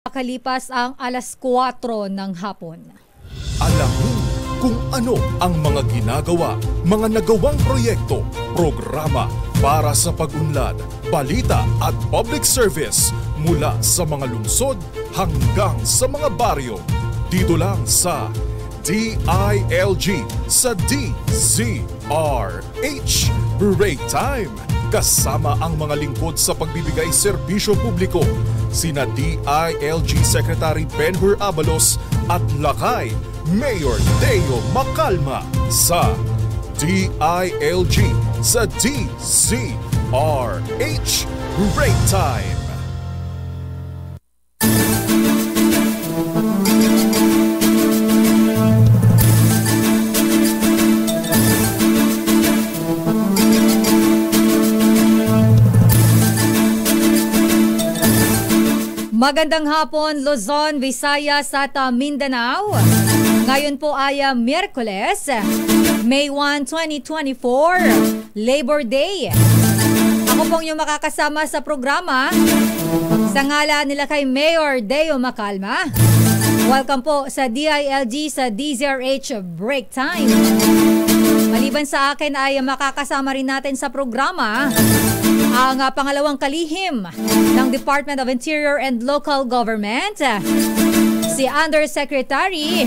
Makalipas ang alas 4 ng hapon. Alamin kung ano ang mga ginagawa, mga nagawang proyekto, programa para sa pag-unlad, balita at public service mula sa mga lungsod hanggang sa mga baryo. Dito lang sa DILG sa DZRH Break Time. Kasama ang mga lingkod sa pagbibigay serbisyo publiko, sina DILG Secretary Benhur Abalos at Lakay Mayor Deo Macalma sa DILG sa DZRH Break Time. Magandang hapon, Luzon, Visayas at Mindanao. Ngayon po ay Miyerkules, May 1, 2024, Labor Day. Ako pong yung makakasama sa programa sa ngalan nila kay Mayor Deo Macalma. Welcome po sa DILG sa DZRH Break Time. Maliban sa akin ay makakasama rin natin sa programa ang pangalawang kalihim ng Department of Interior and Local Government, si Undersecretary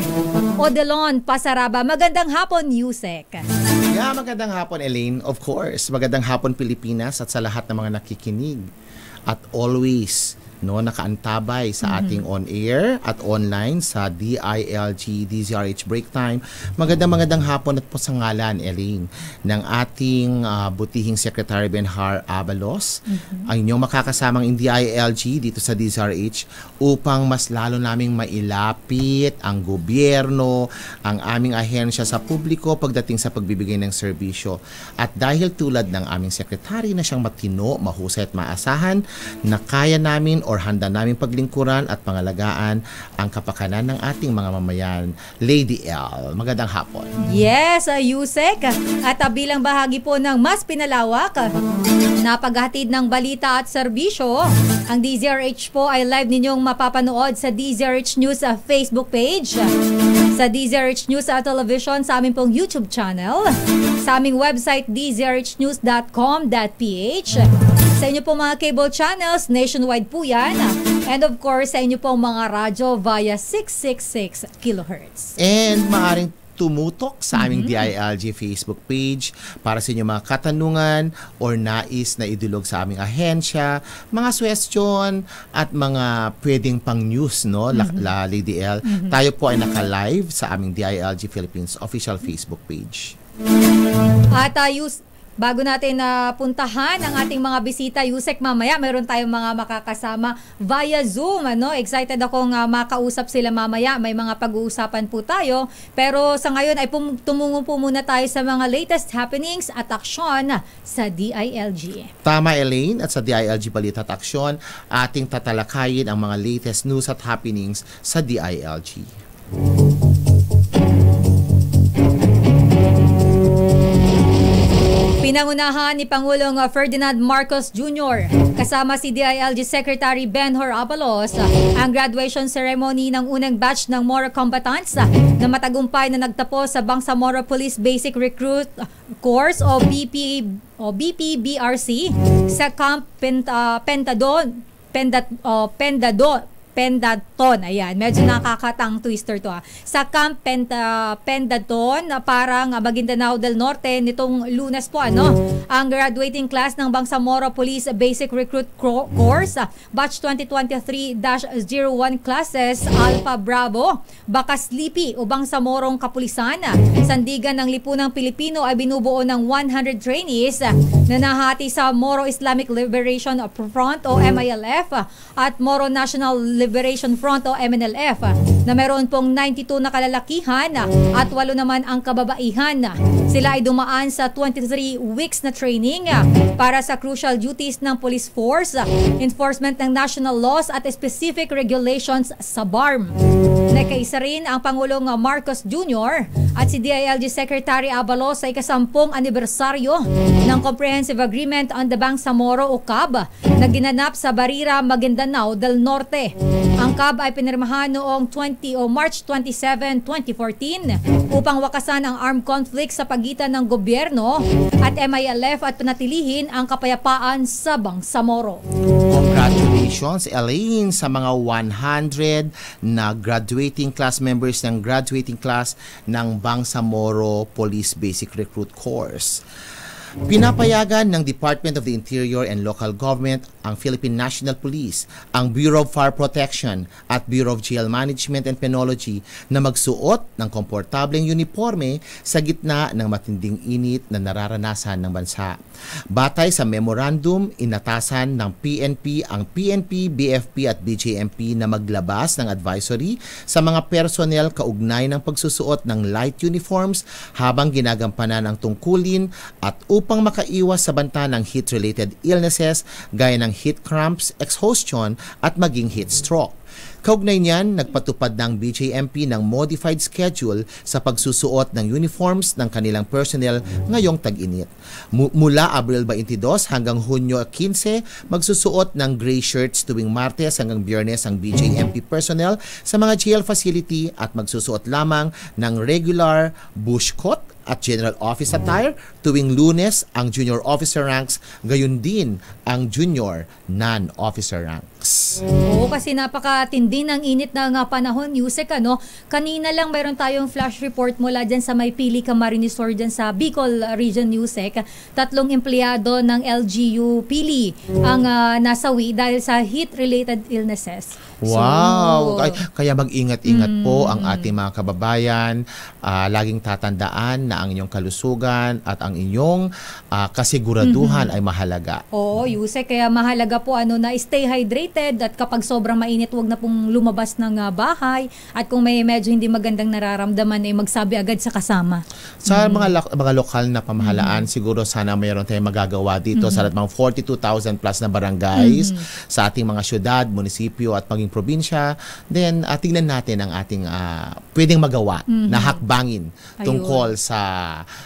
Odelon Pasaraba. Magandang hapon, Yusek. Yeah, magandang hapon, Elaine. Of course, magandang hapon, Pilipinas, at sa lahat ng mga nakikinig. At always, nakaantabay sa ating on-air at online sa DILG DZRH Break Time. Magandang hapon at po sa ngalan, Elaine, ng ating butihing Secretary Benhur Abalos, ang inyong makakasamang in DILG dito sa DZRH upang mas lalo naming mailapit ang gobyerno, ang aming ahensya sa publiko pagdating sa pagbibigay ng serbisyo. At dahil tulad ng aming Secretary na siyang matino, mahusay at maasahan, na kaya namin or handa naming paglingkuran at pangalagaan ang kapakanan ng ating mga mamayan. Lady L, magandang hapon. Yes, Yusek. At bilang bahagi po ng mas pinalawak na paghatid ng balita at serbisyo, ang DZRH po ay live ninyong mapapanood sa DZRH News Facebook page, sa DZRH News Television, sa aming pong YouTube channel, sa aming website dzrhnews.com.ph, sa inyo pong mga cable channels, nationwide po yan. And of course, sa inyo pong mga radyo via 666 kHz. And maaring tumutok sa aming DILG Facebook page para sa inyong mga katanungan or nais na idulog sa aming ahensya, mga question at mga pwedeng pang news, Lady L. Tayo po ay naka-live sa aming DILG Philippines official Facebook page. At bago natin puntahan ang ating mga bisita, Yusek, mamaya meron tayong mga makakasama via Zoom. Excited akong makausap sila mamaya. May mga pag-uusapan po tayo. Pero sa ngayon ay tumungo po muna tayo sa mga latest happenings at aksyon sa DILG. Tama, Elaine. At sa DILG Balita at Aksyon, ating tatalakayin ang mga latest news at happenings sa DILG. Pinangunahan ni Pangulong Ferdinand Marcos Jr. kasama si DILG Secretary Benhur Abalos ang graduation ceremony ng unang batch ng Moro Combatants na matagumpay na nagtapos sa Bangsamoro Police Basic Recruit Course o BPBRC sa Camp Pendaton. Ayan, medyo nakakatang twister to. Sa Camp Pendaton, parang Maguindanao del Norte, nitong Lunes po, ang graduating class ng Bangsamoro Police Basic Recruit Course, batch 2023-01 classes, Alpha Bravo, Bakaslipi o Bangsamorong Kapulisan, sandigan ng lipunang Pilipino ay binubuo ng 100 trainees na nahati sa Moro Islamic Liberation Front o MILF at Moro National Liberation Front o MNLF, na meron pong 92 na kalalakihan at 8 naman ang kababaihan. Sila ay dumaan sa 23 weeks na training para sa crucial duties ng police force, enforcement ng national laws at specific regulations sa BARM. Nakaisa rin ang Pangulong Marcos Jr. at si DILG Secretary Abalos sa ika-10 anibersaryo ng Comprehensive Agreement on the Bangsamoro o CAB na ginanap sa Barira, Maguindanao del Norte. Ang CAB ay pinirmahan noong March 27, 2014 upang wakasan ang armed conflict sa pagitan ng gobyerno at MILF at panatilihin ang kapayapaan sa Bangsamoro. Congratulations, Elaine, sa mga 100 na graduating class members ng graduating class ng Bangsamoro Police Basic Recruit Course. Pinapayagan ng Department of the Interior and Local Government ang Philippine National Police, ang Bureau of Fire Protection at Bureau of Jail Management and Penology na magsuot ng komportableng uniforme sa gitna ng matinding init na nararanasan ng bansa. Batay sa memorandum, inatasan ng PNP ang PNP, BFP at BJMP na maglabas ng advisory sa mga personnel kaugnay ng pagsusuot ng light uniforms habang ginagampanan ang tungkulin at upang makaiwas sa banta ng heat-related illnesses gaya ng heat cramps, exhaustion at maging heat stroke. Kaugnay niyan, nagpatupad ng BJMP ng modified schedule sa pagsusuot ng uniforms ng kanilang personnel ngayong tag-init. Mula Abril 22 hanggang Hunyo 15, magsusuot ng gray shirts tuwing Martes hanggang Biyernes ang BJMP personnel sa mga jail facility at magsusuot lamang ng regular bush coat at general office attire tuwing Lunes ang junior officer ranks, gayon din ang junior non-officer ranks. Oo, kasi napakatindi ng init ng panahon, Yusek, ano? Kanina lang mayroon tayong flash report mula dyan sa may Pili Camarines Sur dyan sa Bicol Region, Yusek. 3 empleyado ng LGU Pili ang nasawi dahil sa heat-related illnesses. Wow! Kaya mag-ingat-ingat po ang ating mga kababayan. Laging tatandaan na ang inyong kalusugan at ang inyong kasiguraduhan ay mahalaga. Oo, Yusek, kaya mahalaga po na stay hydrated at kapag sobrang mainit, wag na pong lumabas ng bahay at kung may medyo hindi magandang nararamdaman ay magsabi agad sa kasama. Sa mga lokal na pamahalaan, siguro sana mayroon tayong magagawa dito sa mga 42,000 plus na barangays sa ating mga syudad, munisipyo at maging probinsya. Then tingnan natin ang ating pwedeng magawa na hakbangin tungkol sa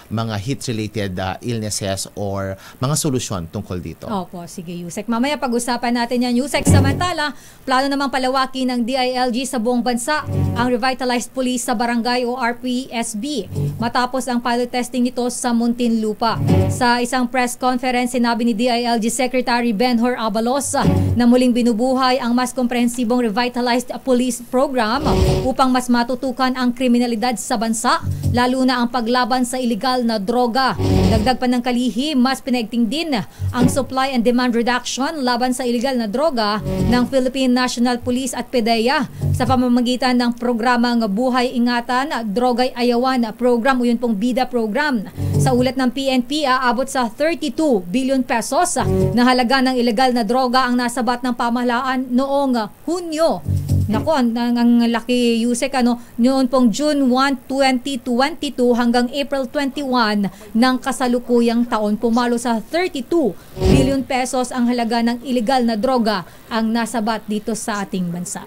mga heat-related illnesses or mga solusyon tungkol dito. Opo, sige, Yusek. Mamaya pag-usapan natin yan, Yusek. Samantala, plano namang palawaki ng DILG sa buong bansa ang Revitalized Police sa Barangay o RPSB matapos ang pilot testing nito sa Muntinlupa. Sa isang press conference, sinabi ni DILG Secretary Benhur Abalos na muling binubuhay ang mas komprehensibong Revitalized Police Program upang mas matutukan ang kriminalidad sa bansa, lalo na ang paglaban sa iligal na droga. Dagdag pa ng kalihim, mas pinaigting din ang supply and demand reduction laban sa iligal na droga ng Philippine National Police at PDEA sa pamamagitan ng programang Buhay Ingatan, Droga'y Ayawan program o yun pong BIDA program. Sa ulat ng PNP, aabot sa 32 billion pesos na halaga ng iligal na droga ang nasabat ng pamahalaan noong Hunyo. Naku, ang laki, Yusek, noon pong June 1, 2022 hanggang April 21 ng kasalukuyang taon, pumalo sa 32 billion pesos ang halaga ng iligal na droga ang nasabat dito sa ating bansa.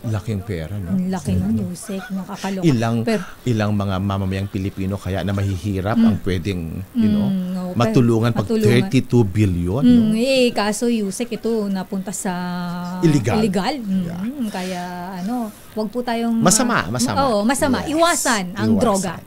Laking pera, no? Laki nun, Yusek. Nakakaloka. Ilang mga mamamayang Pilipino kaya na mahihirap ang pwedeng, matulungan pag 32 billion. No? Kaso, Yusek, ito napunta sa illegal. Yeah. Kaya, wag po tayong... Masama. Oo, masama. Yes. Iwasan ang droga.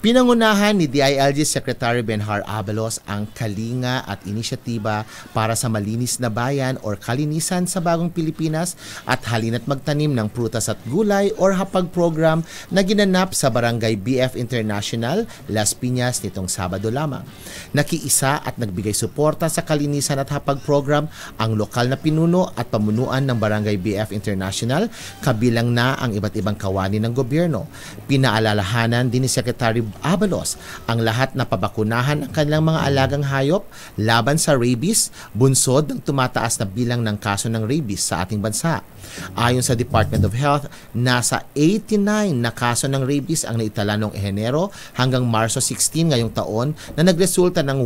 Pinangunahan ni DILG Secretary Benhur Abalos ang kalinga at inisyatiba para sa malinis na bayan or kalinisan sa bagong Pilipinas at halina't magtanim ng prutas at gulay or hapag program na ginanap sa Barangay BF International, Las Piñas nitong Sabado lamang. Nakiisa at nagbigay suporta sa kalinisan at hapag program ang lokal na pinuno at pamunuan ng Barangay BF International, kabilang na ang iba't ibang kawani ng gobyerno. Pinaalalahanan din ni Secretary Abalos ang lahat na pabakunahan ang kanilang mga alagang hayop laban sa rabies, bunsod ng tumataas na bilang ng kaso ng rabies sa ating bansa. Ayon sa Department of Health, nasa 89 na kaso ng rabies ang naitala noong Enero hanggang Marso 16 ngayong taon na nagresulta ng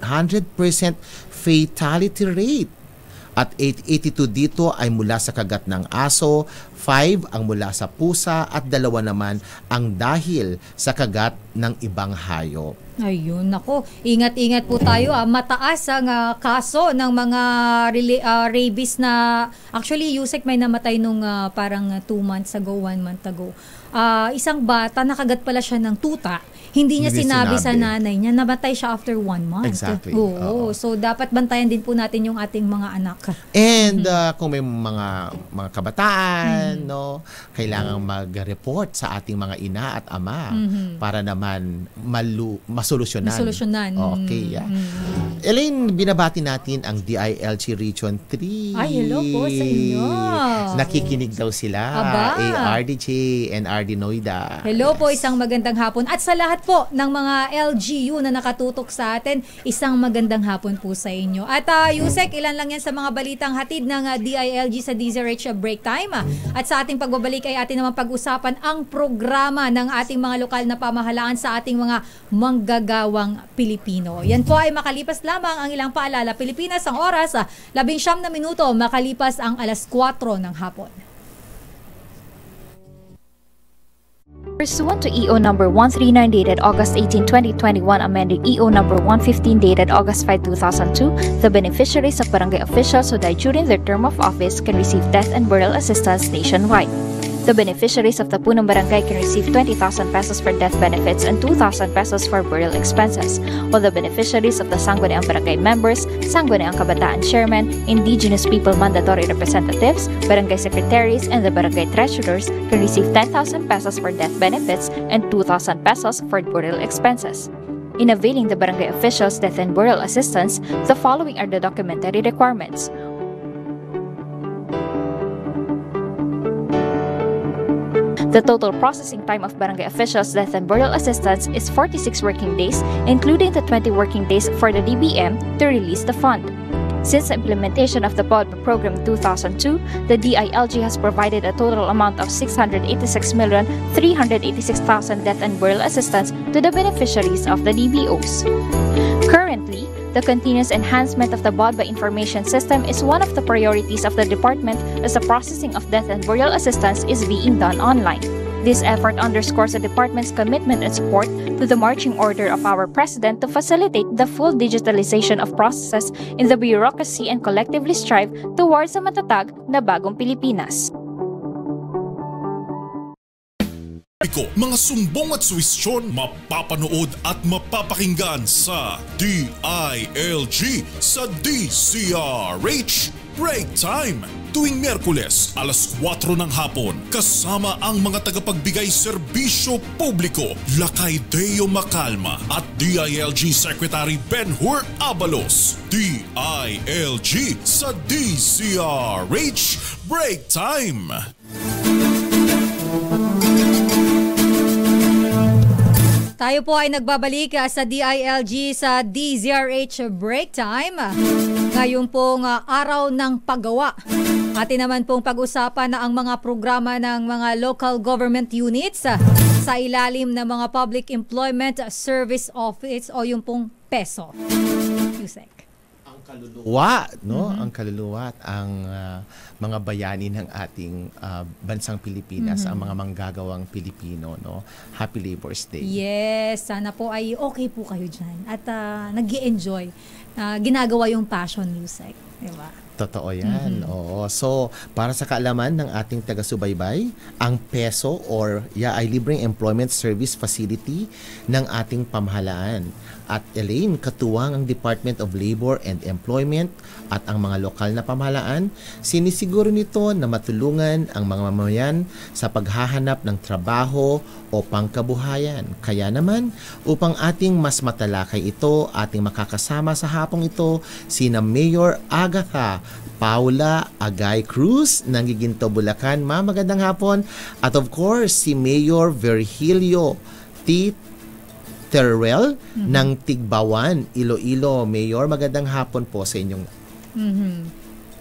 100% fatality rate. At 82 dito ay mula sa kagat ng aso, 5 ang mula sa pusa at 2 naman ang dahil sa kagat ng ibang hayop. Ayun, nako. Ingat-ingat po tayo. Mataas ang kaso ng mga rabies na actually Yusek may namatay nung parang 2 months ago, 1 month ago. Isang bata, nakagat pala siya ng tuta. Hindi niya sinabi sa nanay niya, namatay siya after 1 month. Exactly. Oo. So dapat bantayan din po natin yung ating mga anak. And kung may mga kabataan, no, kailangan mag-report sa ating mga ina at ama para naman masolusyonan. Okay, yeah. Elaine, binabati natin ang DILG Region 3. Ay, hello po sa inyo. Nakikinig daw sila. Aba. ARDJ and RD Noida. Hello po, isang magandang hapon. At sa lahat po ng mga LGU na nakatutok sa atin, isang magandang hapon po sa inyo. At Yusek, ilan lang yan sa mga balitang hatid ng DILG sa DZRH Break Time. At sa ating pagbabalik ay atin naman pag-usapan ang programa ng ating mga lokal na pamahalaan sa ating mga manggagawang Pilipino. Yan po ay makalipas lamang ang ilang paalala. Pilipinas ang oras, 19 na minuto makalipas ang 4:00 ng hapon. Pursuant to EO number 139 dated August 18, 2021, amending EO number 115 dated August 5, 2002, the beneficiaries of barangay officials who died during their term of office can receive death and burial assistance nationwide. The beneficiaries of the Punong Barangay can receive 20,000 pesos for death benefits and 2,000 pesos for burial expenses, while the beneficiaries of the Sangguniang Barangay members, Sangguniang Kabataan Chairman, Indigenous People Mandatory Representatives, Barangay Secretaries, and the Barangay Treasurers can receive 10,000 pesos for death benefits and 2,000 pesos for burial expenses. In availing the barangay officials' death and burial assistance, the following are the documentary requirements. The total processing time of barangay officials' death and burial assistance is 46 working days, including the 20 working days for the DBM to release the fund. Since the implementation of the BODMA program in 2002, the DILG has provided a total amount of 686,386,000 death and burial assistance to the beneficiaries of the DBOs. Currently, the continuous enhancement of the BODMA information system is one of the priorities of the department as the processing of death and burial assistance is being done online. This effort underscores the department's commitment and support to the marching order of our President to facilitate the full digitalization of processes in the bureaucracy and collectively strive towards a matatag na bagong Pilipinas. Mga sumbong at suwestyon mapapanood at mapapakinggan sa DILG sa DZRH Break Time tuwing Miyerkules 4:00 ng hapon kasama ang mga tagapagbigay serbisyo publiko Lakay Deo Macalma at DILG Secretary Benhur Abalos. DILG sa DZRH Break Time. Tayo po ay nagbabalik sa DILG sa DZRH Break Time. Ngayon pong araw ng paggawa. Atin naman pong pag-usapan na ang mga programa ng mga local government units sa ilalim ng mga Public Employment Service Office o yung pong PESO. Yusek. Kaluluwa, no? Ang kaluluwa at ang mga bayani ng ating bansang Pilipinas, ang mga manggagawang Pilipino, no? Happy Labor's Day. Yes, sana po ay okay po kayo dyan at nag-i-enjoy. Ginagawa yung passion music, di ba? Totoo yan. Oo. So, para sa kaalaman ng ating taga-subaybay, ang PESO or ay Libreng Employment Service Facility ng ating pamahalaan. At Elaine, katuwang ang Department of Labor and Employment at ang mga lokal na pamahalaan, sinisiguro nito na matulungan ang mga mamamayan sa paghahanap ng trabaho o pangkabuhayan. Kaya naman, upang ating mas matalakay ito, ating makakasama sa hapong ito, sina Mayor Agatha Paula Agay Cruz ng Giginto, Bulacan. Magandang hapon. At of course, si Mayor Virgilio T. Terrell ng Tigbawan, Iloilo. Mayor, magandang hapon po sa inyong...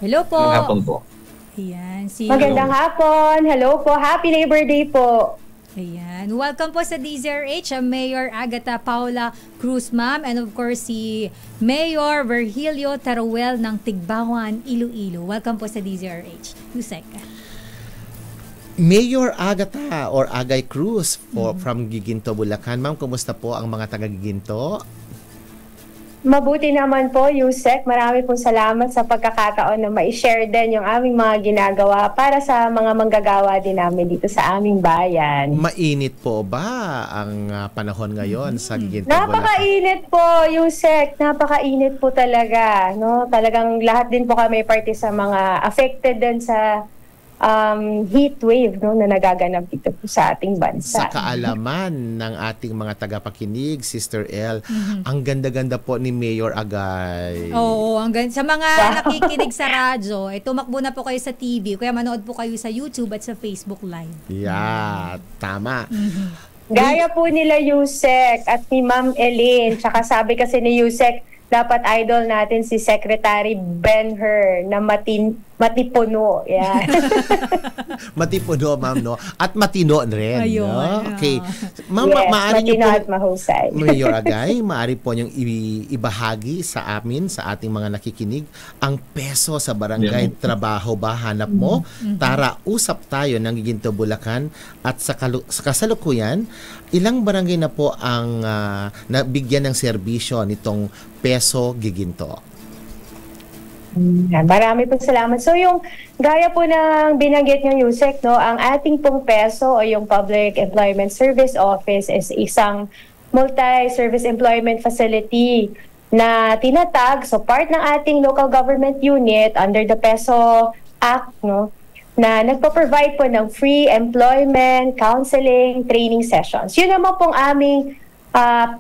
Hello po. Magandang hapon po. Ayan, Magandang hapon. Hello po. Happy Labor Day po. Ayan. Welcome po sa DZRH, Mayor Agatha Paula Cruz, ma'am. And of course, si Mayor Virgilio Teruel ng Tigbawan, Iloilo. Welcome po sa DZRH. Yusek. Mayor Agatha or Agay Cruz from Giginto, Bulacan. Ma'am, kumusta po ang mga taga Giginto? Mabuti naman po, Yusek. Marami pong salamat sa pagkakataon na ma-share din yung aming mga ginagawa para sa mga manggagawa din namin dito sa aming bayan. Mainit po ba ang panahon ngayon sa Giginto, Bulacan? Napakainit po, Yusek. Napakainit po talaga. No? Talagang lahat din po kami parte sa mga affected din sa heat wave na nagaganap dito po sa ating bansa. Sa kaalaman ng ating mga tagapakinig, Sister El, ang ganda-ganda po ni Mayor Agay. Oo, ang ganda. Sa mga nakikinig sa radyo, tumakbo na po kayo sa TV, kaya manood po kayo sa YouTube at sa Facebook Live. Yeah, tama. Gaya po nila Yusek at ni Ma'am Elaine, tsaka sabi kasi ni Yusek, dapat idol natin si Secretary Ben-Hur na matipuno. Yeah. Matipuno, ma'am, no? At matino rin. Ayun. No? Okay. Ma'am, Yes, maaari niyo matino po, at mahusay. Mayor Agay, maaari po niyong ibahagi sa amin, sa ating mga nakikinig, ang peso sa barangay trabaho ba hanap mo? Tara, usap tayo ng Giginto, Bulacan. At sa kasalukuyan, ilang barangay na po ang nabigyan ng serbisyo nitong peso Giginto? Marami pong salamat. So yung gaya po ng binanggit ng Yusek, no, ang ating pong peso o yung Public Employment Service Office is isang multi-service employment facility na tinatag, so part ng ating local government unit under the PESO Act, no, na nagpo-provide po ng free employment, counseling, training sessions. Yun naman pong aming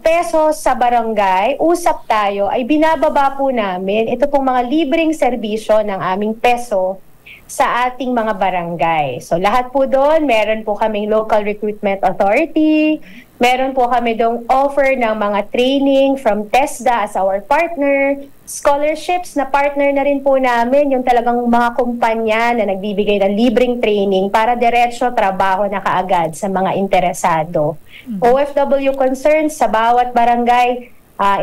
peso sa barangay, usap tayo, ay binababa po namin ito pong mga libreng serbisyo ng aming peso sa ating mga barangay. So lahat po doon, meron po kaming local recruitment authority, meron po kami doong offer ng mga training from TESDA as our partner, scholarships na partner na rin po namin, yung talagang mga kumpanya na nagbibigay ng libreng training para diretso trabaho na kaagad sa mga interesado. OFW concerns sa bawat barangay,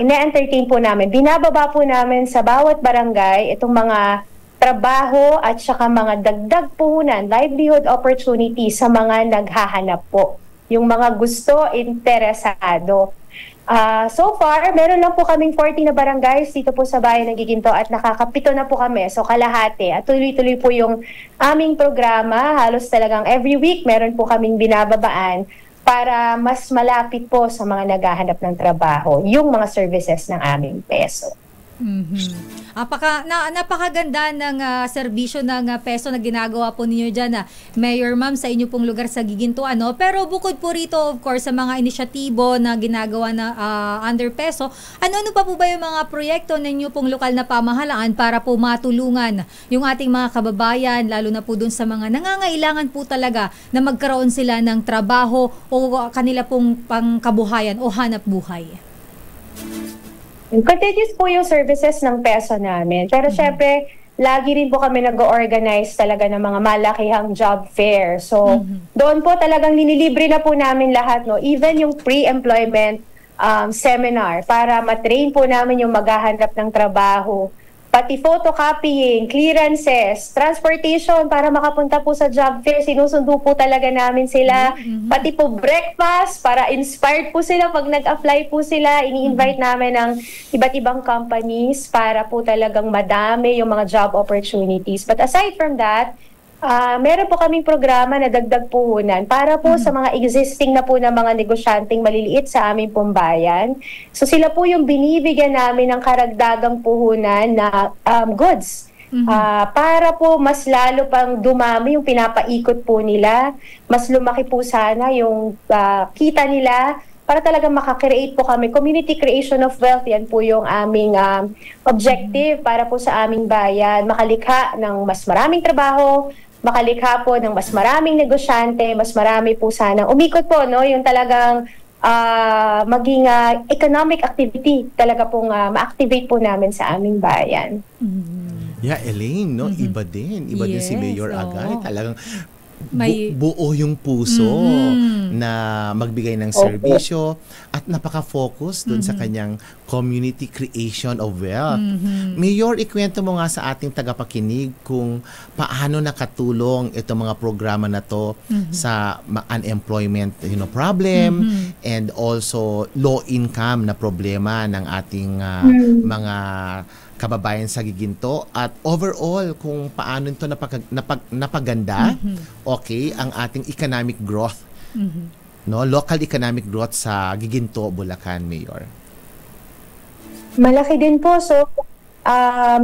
ina-entertain po namin. Binababa po namin sa bawat barangay itong mga trabaho at saka mga dagdag puhunan, livelihood opportunities sa mga naghahanap po. Yung mga gusto, interesado. So far, meron lang po kaming 40 na barangays dito po sa bayan ng Giginto at nakakapito na po kami. So kalahati. At tuloy-tuloy po yung aming programa. Halos talagang every week meron po kaming binababaan para mas malapit po sa mga naghahanap ng trabaho yung mga services ng aming peso. Napakaganda ng serbisyo ng peso na ginagawa po ninyo dyan, Mayor Ma'am, sa inyo pong lugar sa Giginto. Pero bukod po rito, of course, sa mga inisyatibo na ginagawa na under peso, ano pa po ba yung mga proyekto ninyo pong lokal na pamahalaan para po matulungan yung ating mga kababayan, lalo na po dun sa mga nangangailangan po talaga na magkaroon sila ng trabaho o kanila pong pangkabuhayan o hanap buhay? Continuous po yung services ng peso namin. Pero syempre, lagi rin po kami nag-organize talaga ng mga malakihang job fair. So, doon po talagang ninilibre na po namin lahat, no? Even yung pre-employment seminar para matrain po namin yung maghahanap ng trabaho. Pati photocopying, clearances, transportation para makapunta po sa job fair. Sinusundo po talaga namin sila. Pati po breakfast para inspired po sila pag nag-apply po sila. Ini-invite namin ng iba't ibang companies para po talagang madami yung mga job opportunities. But aside from that, meron po kaming programa na dagdag puhunan para po sa mga existing na po na mga negosyanteng maliliit sa aming pumbayan. So sila po yung binibigyan namin ng karagdagang puhunan na goods para po mas lalo pang dumami yung pinapaikot po nila. Mas lumaki po sana yung kita nila para talaga makakreate po kami. Community creation of wealth, yan po yung aming objective para po sa aming bayan. Makalikha ng mas maraming trabaho, makalikha po ng mas maraming negosyante, mas marami po sana umikot po, no, yung talagang maging economic activity talaga pong ma-activate po namin sa aming bayan. Yeah, Elaine, no, iba din si Mayor Agay. Talagang buo yung puso na magbigay ng serbisyo at napaka-focus dun sa kanyang community creation of wealth. Mayor, ikwento mo nga sa ating tagapakinig kung paano nakatulong itong mga programa na to sa unemployment problem and also low income na problema ng ating mga kababayan sa Giginto at overall kung paano ito napaganda ang ating economic growth, local economic growth sa Giginto, Bulacan, Mayor. Malaki din po. So,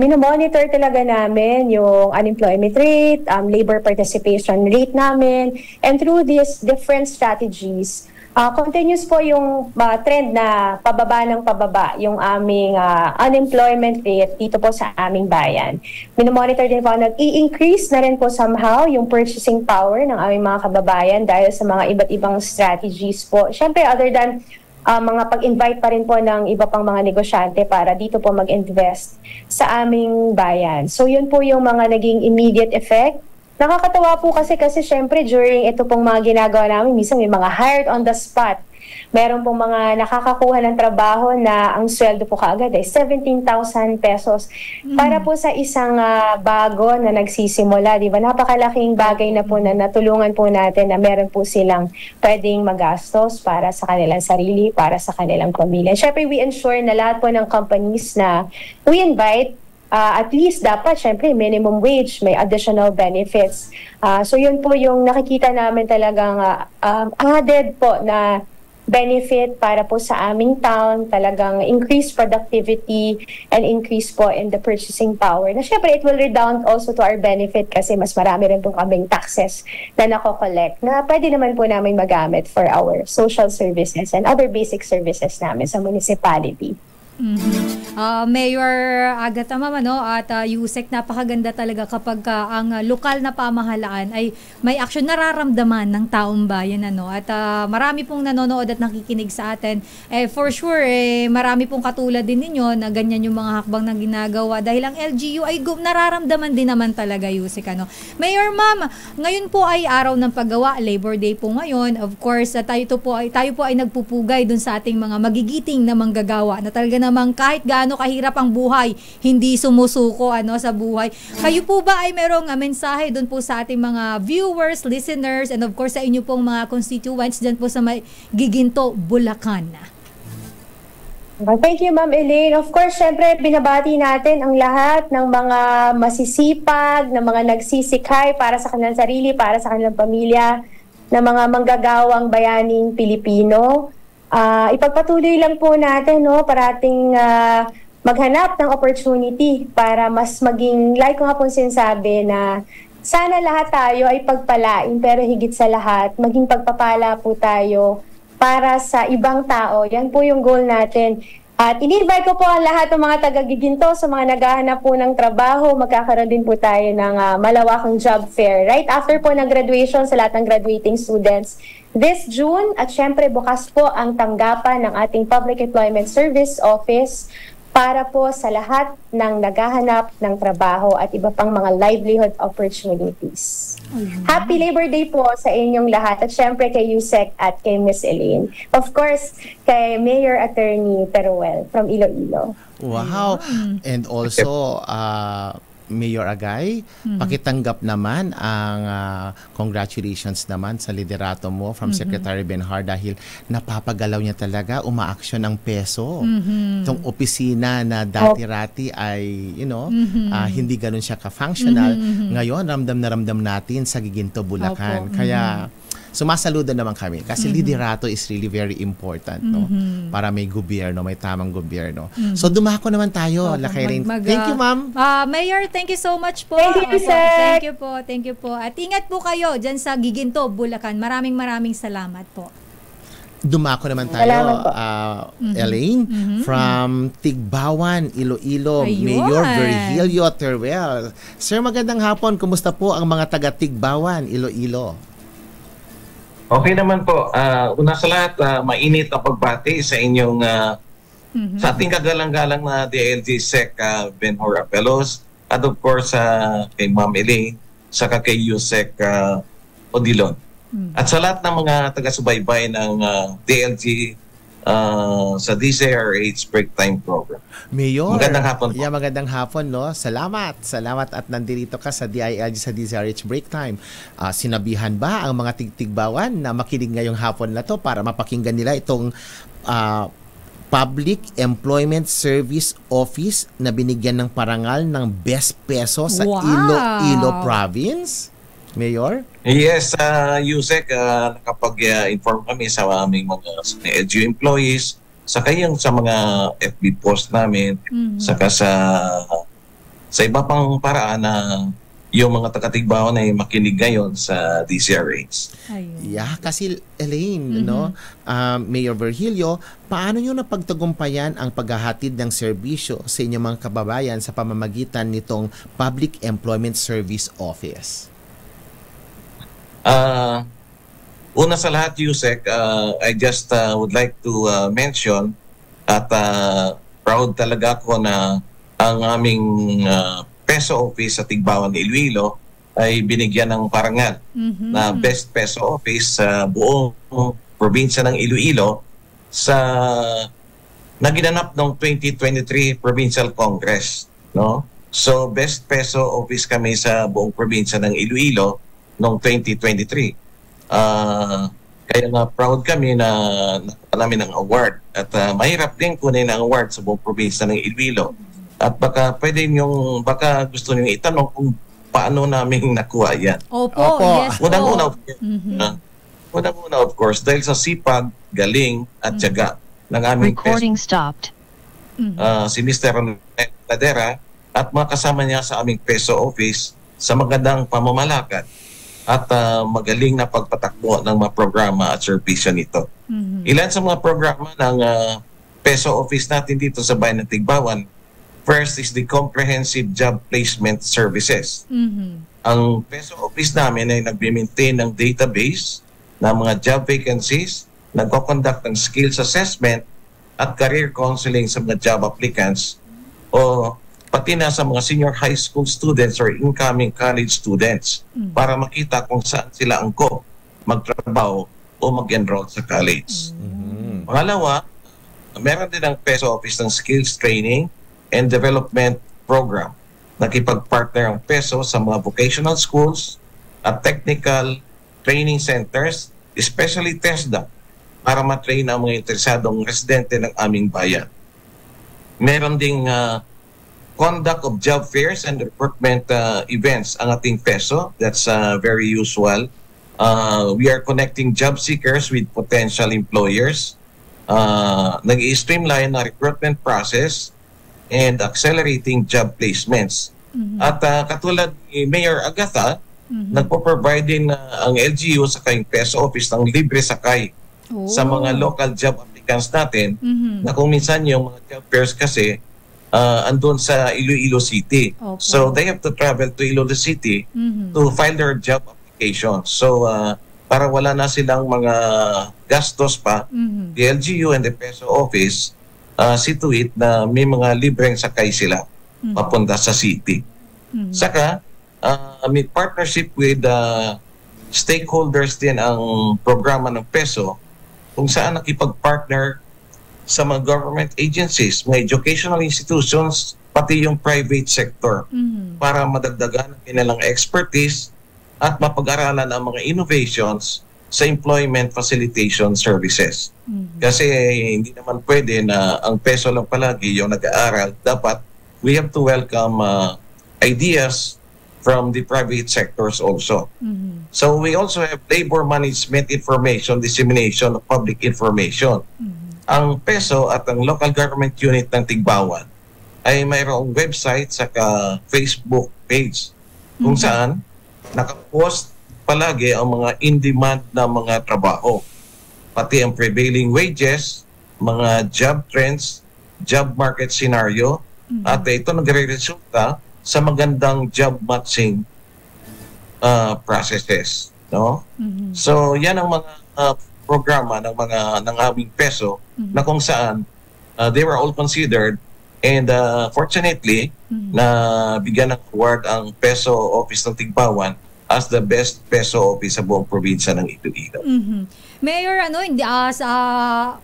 minomonitor talaga namin yung unemployment rate, labor participation rate namin, and through these different strategies, continuous po yung trend na pababa ng pababa yung aming unemployment rate dito po sa aming bayan. Minomonitor din po, nag-i-increase na rin po somehow yung purchasing power ng aming mga kababayan dahil sa mga iba't ibang strategies po. Siyempre, other than mga pag-invite pa rin po ng iba pang mga negosyante para dito po mag-invest sa aming bayan. So yun po yung mga naging immediate effect. Nakakatawa po kasi syempre during ito pong mga ginagawa namin, minsan may mga hired on the spot. Meron pong mga nakakakuha ng trabaho na ang sweldo po kaagad ay 17,000 pesos. Para po sa isang bago na nagsisimula, di ba? Napakalaking bagay na po na natulungan po natin na meron po silang pwedeng magastos para sa kanilang sarili, para sa kanilang pamilya. Siyempre, we ensure na lahat po ng companies na we invite, at least dapat, syempre, minimum wage, may additional benefits. So yun po yung nakikita namin talagang added po na benefit para po sa aming town, talagang increased productivity and increase po in the purchasing power. Na syempre, it will redound also to our benefit kasi mas marami rin po kaming taxes na nako-collect na pwede naman po namin magamit for our social services and other basic services namin sa municipality. Mayor Agatha Ma'am, at Yusek, napakaganda talaga kapag ang lokal na pamahalaan ay may aksyon nararamdaman ng taong bayan, at marami pong nanonood at nakikinig sa atin. For sure, marami pong katulad din ninyo na ganyan yung mga hakbang na ginagawa dahil ang LGU ay nararamdaman din naman talaga, Yusek. Mayor Ma'am, ngayon po ay araw ng paggawa, Labor Day po ngayon. Of course, tayo po ay nagpupugay dun sa ating mga magigiting na manggagawa na talaga namang kahit gaano kahirap ang buhay, hindi sumusuko sa buhay. Kayo po ba ay merong mensahe doon po sa ating mga viewers, listeners, and of course sa inyo pong mga constituents dyan po sa Giginto, Bulacan? Thank you, Ma'am Elaine. Of course, syempre, binabati natin ang lahat ng mga masisipag, ng mga nagsisikay para sa kanilang sarili, para sa kanilang pamilya, ng mga manggagawang bayaning Pilipino. Ipagpatuloy lang po natin, parating maghanap ng opportunity para mas maging, like ko nga po sinasabi, na sana lahat tayo ay pagpalain, pero higit sa lahat, maging pagpapala po tayo para sa ibang tao. Yan po yung goal natin. At in-invite ko po ang lahat ng mga taga-Giginto sa mga naghahanap po ng trabaho. Magkakaroon din po tayo ng malawakang job fair right after po ng graduation sa lahat ng graduating students this June. At syempre bukas po ang tanggapan ng ating Public Employment Service Office para po sa lahat ng naghahanap ng trabaho at iba pang mga livelihood opportunities. Happy Labor Day po sa inyong lahat at syempre kay Yusek at kay Miss Elaine. Of course, kay Mayor Attorney Teruel from Iloilo. Wow! And also, Mayor Agay, pakitanggap naman ang congratulations naman sa liderato mo from Secretary Benhar dahil napapagalaw niya talaga, umaaksyon ang peso. Itong opisina na dati-rati ay, hindi ganun siya ka-functional. Ngayon, ramdam na ramdam natin sa Giginto, Bulacan. Kaya, sumasaludo naman kami kasi liderato is really very important, para may gobyerno, may tamang gobyerno. So dumako naman tayo, Lakairin. Thank you, Ma'am. Mayor, thank you so much po. Thank you, Sir. Thank you po. At ingat po kayo dyan sa Giginto, Bulacan. Maraming salamat po. Dumako naman tayo, Elaine, from Tigbawan, Iloilo, Mayor Virgilio Teruel. Sir, magandang hapon. Kumusta po ang mga taga Tigbawan, Iloilo? Okay naman po. Una sa lahat, mainit ang pagbati sa inyong sa ating kagalang-galang na DILG Sec Benhur Apelos at of course kay Ma'am Elaine saka kay Yusek Odilon. At sa lahat ng mga taga-subaybay ng DLG sa DCRH Break Time Program. Mayor, Magandang hapon po. Yeah, magandang hapon, no? Salamat at nandito ka sa DILG sa DZRH Break Time. Sinabihan ba ang mga tigtigbawan na makinig ngayong hapon na to para mapakinggan nila itong Public Employment Service Office na binigyan ng parangal ng Best Peso sa Wow! Iloilo Province? Mayor? Yes, Yusek, nakapag-inform kami sa aming mga LGU employees, saka yung sa mga FB post namin, saka sa iba pang paraan na yung mga taga-Tigbawan ay makinig ngayon sa DCRH. Ayun. Yeah, kasi Elaine, no? Mayor Virgilio, paano nyo napagtagumpayan ang paghahatid ng serbisyo sa inyong mga kababayan sa pamamagitan nitong Public Employment Service Office? Una sa lahat, Yusek, I just would like to mention at proud talaga ako na ang aming Peso Office sa Tigbawan, Iloilo ay binigyan ng parangal na Best Peso Office sa buong probinsya ng Iloilo sa naginanap ng 2023 Provincial Congress, no? So Best Peso Office kami sa buong probinsya ng Iloilo noong 2023. Kaya nga proud kami na nakuha namin ng award. At mahirap din kunin ang award sa buong probinsya ng Iloilo. At baka baka gusto niyo itanong kung paano namin nakuha yan. Opo, yes po. Unang-una, of course, dahil sa sipag, galing, at tiyaga ng aming Recording stopped. si Mr. Ladera at mga kasama niya sa aming Peso Office sa magandang pamamalakad at magaling na pagpatakbo ng mga programa at serbisyo nito. Ilan sa mga programa ng Peso Office natin dito sa bayan ng Tigbawan, first is the Comprehensive Job Placement Services. Ang Peso Office namin ay nag-maintain ng database ng mga job vacancies, nagko-conduct ng skills assessment at career counseling sa mga job applicants o pati na sa mga senior high school students or incoming college students para makita kung saan sila angkop magtrabaho o mag-enroll sa college. Pangalawa, meron din ang Peso Office ng Skills Training and Development Program. Nakipag-partner ang Peso sa mga vocational schools at technical training centers, especially TESDA, para matrain ang mga interesadong residente ng aming bayan. Meron ding conduct of job fairs and recruitment events ang ating Peso. That's very usual. We are connecting job seekers with potential employers. Nag-i-streamline na recruitment process and accelerating job placements. At katulad ni Mayor Agatha, nagpo-provide din ang LGU sa kayong Peso Office ng libre sakay sa mga local job applicants natin na kung minsan yung mga job fairs kasi andun sa Iloilo City. So they have to travel to Iloilo City to file their job application. So para wala na silang mga gastos pa, the LGU and the Peso Office see to it na may mga libreng sakay sila papunta sa city. Saka may partnership with stakeholders din ang programa ng Peso kung saan nakipag-partner sa mga government agencies, mga educational institutions, pati yung private sector para madagdagan ang kanilang expertise at mapag-aralan ang mga innovations sa employment facilitation services. Kasi hindi naman pwede na ang Peso lang palagi yung nag-aaral. Dapat we have to welcome ideas from the private sectors also. So we also have labor management information, dissemination of public information. Ang Peso at ang local government unit ng Tigbawan ay mayroong website saka Facebook page kung saan nakapost palagi ang mga in-demand na mga trabaho. Pati ang prevailing wages, mga job trends, job market scenario, at ito nagre-resulta sa magandang job matching processes, no? So yan ang mga programa ng aming Peso na kung saan they were all considered and fortunately na bigyan ng award ang Peso Office ng Tigbawan as the best peso office sa buong probinsya ng Iloilo. Mayor,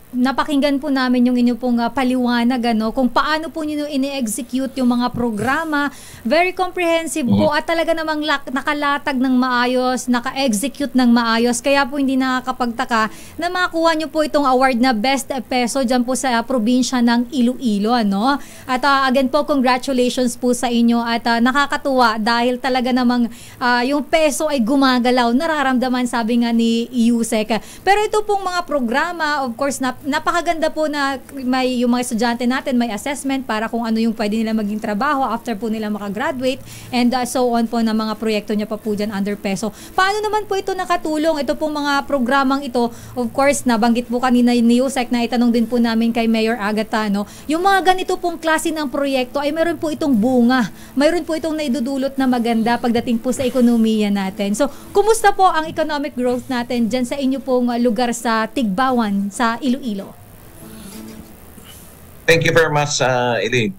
napakinggan po namin yung inyo pong paliwanag kung paano po niyo ini-execute yung mga programa. Very comprehensive po at talaga namang nakalatag ng maayos, naka-execute ng maayos. Kaya po hindi nakakapagtaka na makakuha niyo po itong award na Best Peso dyan po sa probinsya ng Iloilo. At again po, congratulations po sa inyo at nakakatuwa dahil talaga namang yung peso ay gumagalaw. Nararamdaman, sabi nga ni Yusek. Pero ito pong mga programa, of course, napakaganda po na may yung mga estudyante natin, may assessment para kung ano yung pwede nila maging trabaho after po nila makagraduate and so on po na mga proyekto niya pa po dyan under peso. Paano naman po ito nakatulong? Ito pong mga programang ito, of course, nabanggit po kanina ni Yusek na itanong din po namin kay Mayor Agata, yung mga ganito pong klase ng proyekto ay meron po itong bunga. Mayroon po itong naidudulot na maganda pagdating po sa ekonomiya natin. So, kumusta po ang economic growth natin dyan sa inyo pong lugar sa Tigbawan, sa Iloilo? Thank you very much, Elaine.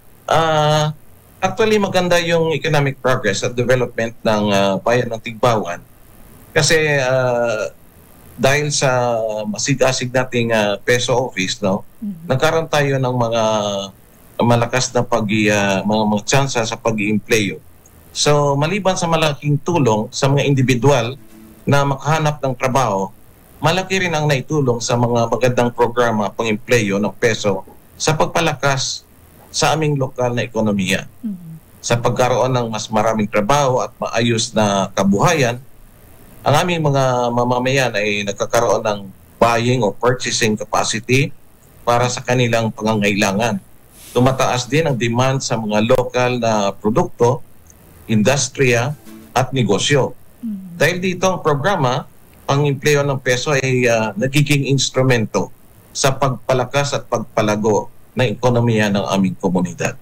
Actually, maganda yung economic progress at development ng bayan ng Tigbawan. Kasi dahil sa masigasig nating peso office, nagkaroon tayo ng mga malakas na mga tsansa sa pag-i-empleyo. So, maliban sa malaking tulong sa mga individual na makahanap ng trabaho, malaki rin ang naitulong sa mga magandang programa pang-empleyo ng peso sa pagpalakas sa aming lokal na ekonomiya. Sa pagkaroon ng mas maraming trabaho at maayos na kabuhayan, ang aming mga mamamayan ay nagkakaroon ng buying o purchasing capacity para sa kanilang pangangailangan. Tumataas din ang demand sa mga lokal na produkto, industriya at negosyo. Dahil dito ang programa, pang-empleyo ng peso ay nagiging instrumento sa pagpalakas at pagpalago ng ekonomiya ng aming komunidad.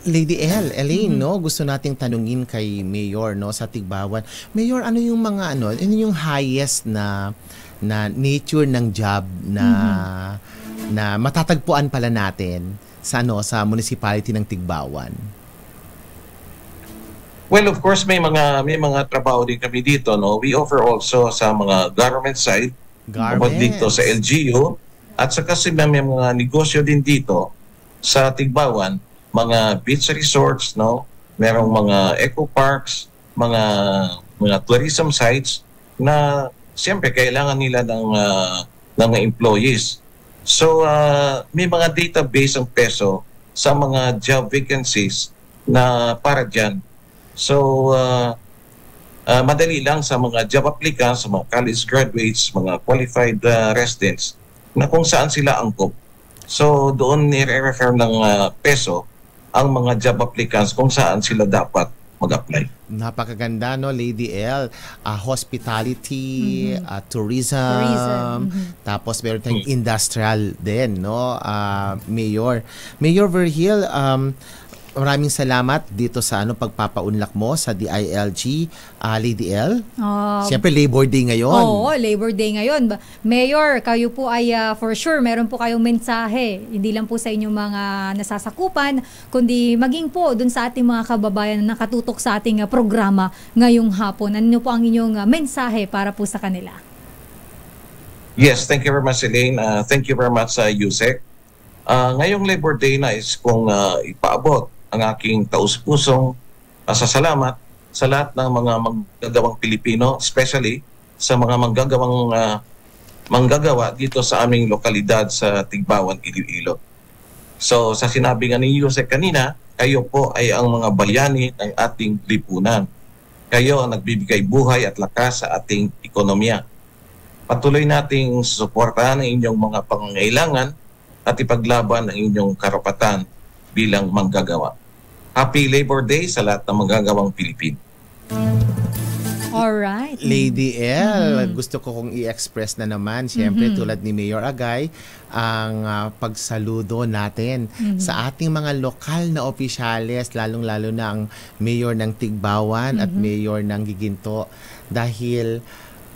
Lady Elaine, gusto nating tanungin kay Mayor sa Tigbawan. Mayor, ano yung mga ano yung highest na nature ng job na matatagpuan pala natin sa sa municipality ng Tigbawan? Well, of course, may mga trabaho din kami dito, We offer also sa mga government side, dito sa LGU, at saka may mga negosyo din dito sa Tigbawan, mga beach resorts, merong mga eco parks, mga tourism sites na siyempre kailangan nila ng employees. So, may mga database ang peso sa mga job vacancies na para dyan. So, madali lang sa mga job applicants, sa mga college graduates, mga qualified residents, na kung saan sila angkop. So, doon nire-refer ng peso ang mga job applicants kung saan sila dapat mag-apply. Napakaganda, Lady El. Hospitality, tourism. Tapos meron tayong industrial din, Mayor. Mayor Vergil, maraming salamat dito sa pagpapaunlak mo sa DILG, Lady El. Siyempre, Labor Day ngayon. Oo, Labor Day ngayon. Mayor, kayo po ay for sure, meron po kayong mensahe. Hindi lang po sa inyong mga nasasakupan, kundi maging po dun sa ating mga kababayan na nakatutok sa ating programa ngayong hapon. Ano po ang inyong mensahe para po sa kanila? Yes, thank you very much, Elaine. Thank you very much, Yusek. Ngayong Labor Day na is kung ipaabot ang aking taus-pusong pasasalamat sa lahat ng mga manggagawang Pilipino, especially sa mga manggagawa dito sa aming lokalidad sa Tigbawan, Iloilo. So sa sinabi nga ni Yusek kanina, kayo po ay ang mga bayani ng ating lipunan. Kayo ang nagbibigay buhay at lakas sa ating ekonomiya. Patuloy nating suportahan ang inyong mga pangangailangan at ipaglaban ang inyong karapatan bilang manggagawa. Happy Labor Day sa lahat ng manggagawang Pilipino. Alright. Lady El, gusto ko kong i-express na naman, siyempre tulad ni Mayor Agay, ang pagsaludo natin sa ating mga lokal na opisyales, lalong-lalo na ang Mayor ng Tigbawan at Mayor ng Giginto. Dahil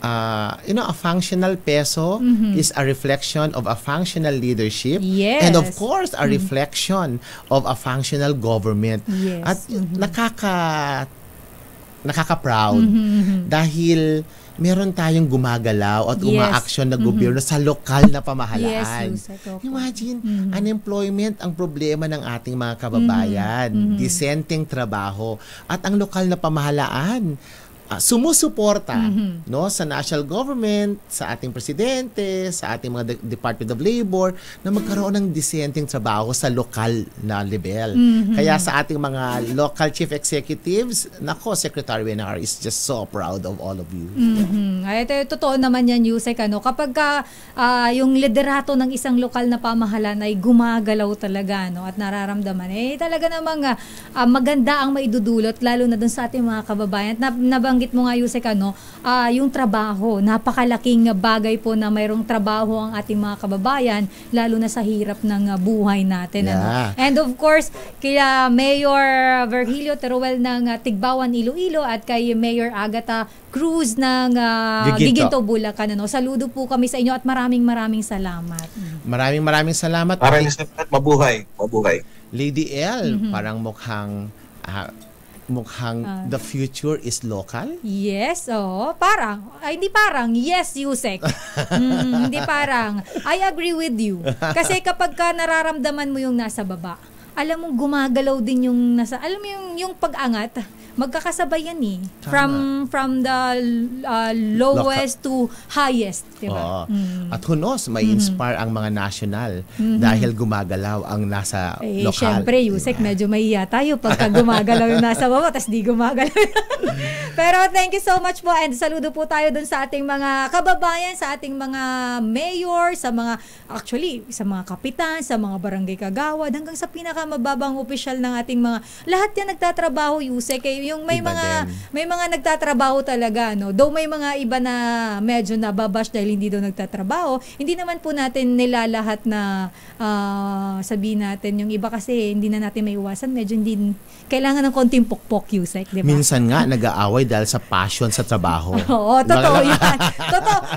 a functional peso is a reflection of a functional leadership, and of course a reflection of a functional government. At nakaka-proud dahil meron tayong gumagalaw at umaaksyon na gobyerno sa lokal na pamahalaan. Yes, Imagine, unemployment ang problema ng ating mga kababayan, disenteng trabaho, at ang lokal na pamahalaan sumusuporta no, sa national government, sa ating presidente, sa ating mga Department of Labor na magkaroon ng disenteng trabaho sa lokal na level. Kaya sa ating mga local chief executives, nako, Secretary Benar is just so proud of all of you. Ay, ito, totoo naman yan, Yusek. Kapag yung liderato ng isang lokal na pamahalaan ay gumagalaw talaga, no, at nararamdaman, talaga namang maganda ang maidudulot, lalo na dun sa ating mga kababayan. Nabanggit mo nga, Yusek, yung trabaho. Napakalaking bagay po na mayroong trabaho ang ating mga kababayan, lalo na sa hirap ng buhay natin. And of course, kaya Mayor Virgilio Teruel ng Tigbawan, Iloilo, at kay Mayor Agatha Cruz ng Giginto, Bulacan. Saludo po kami sa inyo at maraming salamat. Maraming salamat. Maraming salamat. Mabuhay. Lady L, parang mukhang the future is local? Yes, parang. Hindi parang. Yes, Yusek. Hindi parang. I agree with you. Kasi kapag nararamdaman mo yung nasa baba, alam mo gumagalaw din yung nasa, alam mo yung pag-angat, magkakasabay yan eh. From the lowest to highest, diba? At who knows, may inspire ang mga national dahil gumagalaw ang nasa lokal. Siyempre, Yusek, medyo mahiya tayo pagka gumagalaw yung nasa baba, tas di gumagalaw. Pero thank you so much po, and saludo po tayo dun sa ating mga kababayan, sa ating mga mayor, sa mga kapitan, sa mga barangay kagawad, hanggang sa pinakamababang opisyal ng ating mga, lahat yan nagtatrabaho, Yusek. Yung may mga nagtatrabaho talaga, no. Though may mga iba na medyo nababash dahil hindi daw nagtatrabaho, hindi naman po natin nilalahat na sabihin natin yung iba kasi hindi na natin maiwasan, medyo hindi kailangan ng konting pokpok, Yusek, di ba? Minsan nga nag-aaway dahil sa passion sa trabaho. Oo, totoo yan.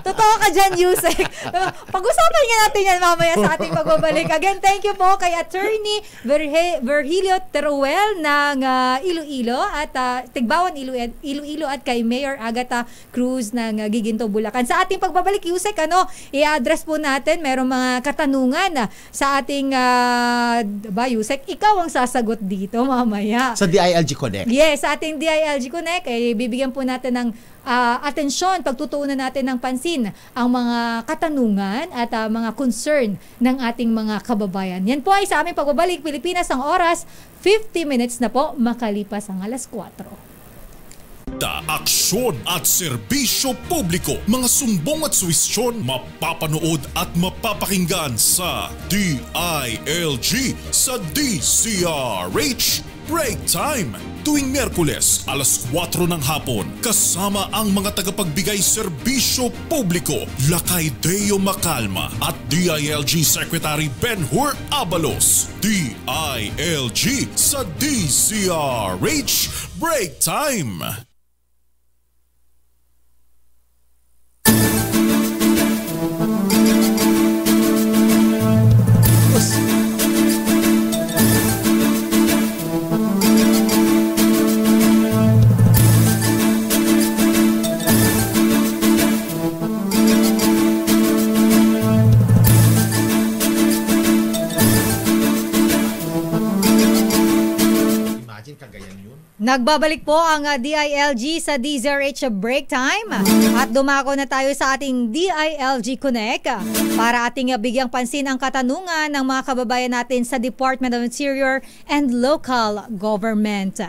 Totoo ka dyan, Yusek. Pag-usapan nga natin yan mamaya sa ating pagbabalik. Again, thank you po kay Attorney Virgilio Teruel ng Iloilo at Tigbawan, Iloilo, at kay Mayor Agatha Cruz ng Giginto, Bulacan. Sa ating pagbabalik, Yusek, i-address po natin, merong mga katanungan sa ating, Yusek, ikaw ang sasagot dito mamaya. Sa DILG Connect. Yes, sa ating DILG Connect, bibigyan po natin ng atensyon, pagtutuunan natin ng pansin ang mga katanungan at mga concern ng ating mga kababayan. Yan po ay sa aming pagbabalik Pilipinas, ang oras 50 minutes na po makalipas ang alas 4. Aksyon at serbisyo publiko. Mga sumbong at suwisyon mapapanood at mapapakinggan sa DILG sa DCRH Break Time. Tuwing Miyerkules, alas 4 ng hapon, kasama ang mga tagapagbigay serbisyo publiko, Lakay Deo Macalma at DILG Secretary Ben-Hur Abalos. DILG sa DCRH Break Time. Nagbabalik po ang DILG sa DZRH Break Time at dumako na tayo sa ating DILG Connect para ating bigyang pansin ang katanungan ng mga kababayan natin sa Department of Interior and Local Government.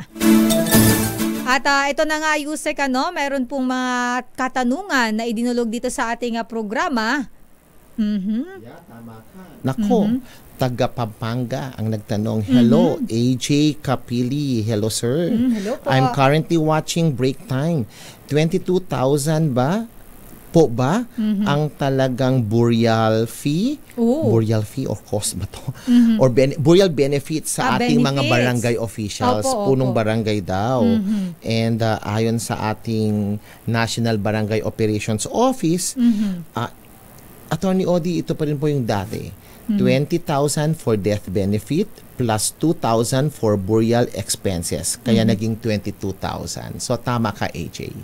At ito na nga, Yusek, mayroon pong mga katanungan na idinulog dito sa ating programa. Yeah, tama ka. Nako, taga Pampanga ang nagtanong. Hello, AJ Kapili. Hello, sir. Hello po. I'm currently watching Break Time. 22,000 ba ang talagang burial fee? Burial fee or cost ba to? Or burial benefits sa ating mga barangay officials. Punong barangay daw. And ayon sa ating National Barangay Operations Office, Attorney Odi, ito pa rin po yung dati. 20,000 for death benefit, plus 2,000 for burial expenses. Kaya naging 22,000. So tama ka, AJ.